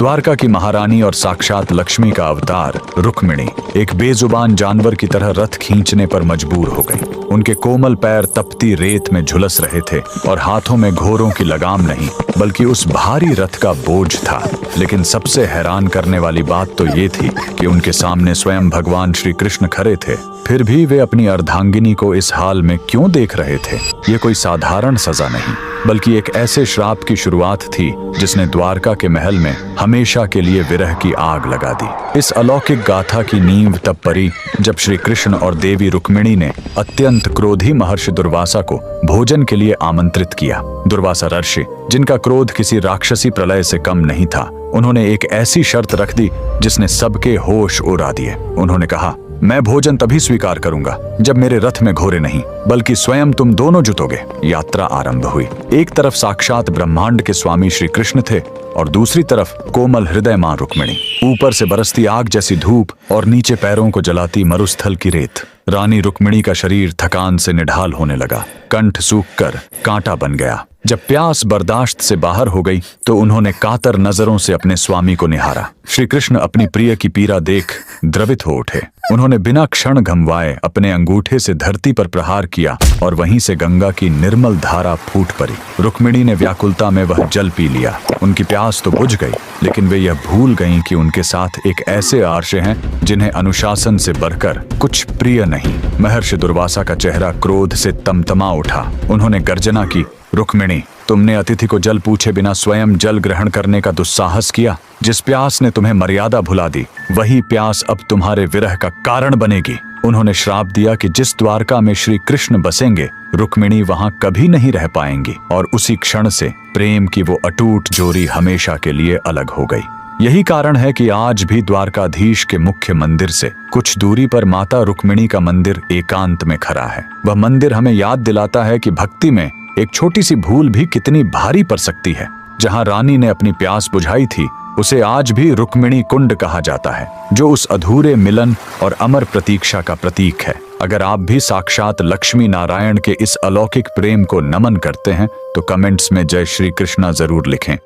द्वारका की महारानी और साक्षात लक्ष्मी का अवतार रुक्मिणी एक बेजुबान जानवर की तरह रथ खींचने पर मजबूर हो गई। उनके कोमल पैर तपती रेत में झुलस रहे थे और हाथों में घोड़ों की लगाम नहीं बल्कि उस भारी रथ का बोझ था। लेकिन सबसे हैरान करने वाली बात तो ये थी कि उनके सामने स्वयं भगवान श्री कृष्ण खड़े थे। फिर भी वे अपनी अर्धांगिनी को इस हाल में क्यों देख रहे थे? ये कोई साधारण सजा नहीं बल्कि एक ऐसे श्राप की शुरुआत थी जिसने द्वारका के महल में हमेशा के लिए विरह की आग लगा दी। इस अलौकिक गाथा की नींव तब पड़ी जब श्री कृष्ण और देवी रुक्मिणी ने अत्यंत क्रोधी महर्षि दुर्वासा को भोजन के लिए आमंत्रित किया। दुर्वासा ऋषि, जिनका क्रोध किसी राक्षसी प्रलय से कम नहीं था, उन्होंने एक ऐसी शर्त रख दी जिसने सबके होश उड़ा दिए। उन्होंने कहा, मैं भोजन तभी स्वीकार करूंगा जब मेरे रथ में घोड़े नहीं बल्कि स्वयं तुम दोनों जुटोगे। यात्रा आरंभ हुई। एक तरफ साक्षात ब्रह्मांड के स्वामी श्री कृष्ण थे और दूसरी तरफ कोमल हृदय मां रुक्मिणी। ऊपर से बरसती आग जैसी धूप और नीचे पैरों को जलाती मरुस्थल की रेत। रानी रुक्मिणी का शरीर थकान से निढाल होने लगा, कंठ सूखकर कांटा बन गया। जब प्यास बर्दाश्त से बाहर हो गई तो उन्होंने कातर नजरों से अपने स्वामी को निहारा। श्री कृष्ण अपनी प्रिय की पीड़ा देख द्रवित हो उठे। उन्होंने बिना क्षण गंवाए अपने अंगूठे से धरती पर प्रहार किया और वहीं से गंगा की निर्मल धारा फूट पड़ी। रुक्मिणी ने व्याकुलता में वह जल पी लिया। उनकी प्यास तो बुझ गई, लेकिन वे यह भूल गईं कि उनके साथ एक ऐसे आर्षे हैं जिन्हें अनुशासन से बढ़कर कुछ प्रिय नहीं। महर्षि दुर्वासा का चेहरा क्रोध से तमतमा उठा। उन्होंने गर्जना की, रुक्मिणी, तुमने अतिथि को जल पूछे बिना स्वयं जल ग्रहण करने का दुस्साहस किया। जिस प्यास ने तुम्हें मर्यादा भुला दी, वही प्यास अब तुम्हारे विरह का कारण बनेगी। उन्होंने श्राप दिया कि जिस द्वारका में श्री कृष्ण बसेंगे, रुक्मिणी वहां कभी नहीं रह पाएंगी और उसी क्षण से प्रेम की वो अटूट जोड़ी हमेशा के लिए अलग हो गई। यही कारण है कि आज भी द्वारकाधीश के मुख्य मंदिर से कुछ दूरी पर माता रुक्मिणी का मंदिर एकांत में खड़ा है। वह मंदिर हमें याद दिलाता है कि भक्ति में एक छोटी सी भूल भी कितनी भारी पड़ सकती है। जहां रानी ने अपनी प्यास बुझाई थी, उसे आज भी रुक्मिणी कुंड कहा जाता है, जो उस अधूरे मिलन और अमर प्रतीक्षा का प्रतीक है। अगर आप भी साक्षात लक्ष्मी नारायण के इस अलौकिक प्रेम को नमन करते हैं तो कमेंट्स में जय श्री कृष्णा जरूर लिखें।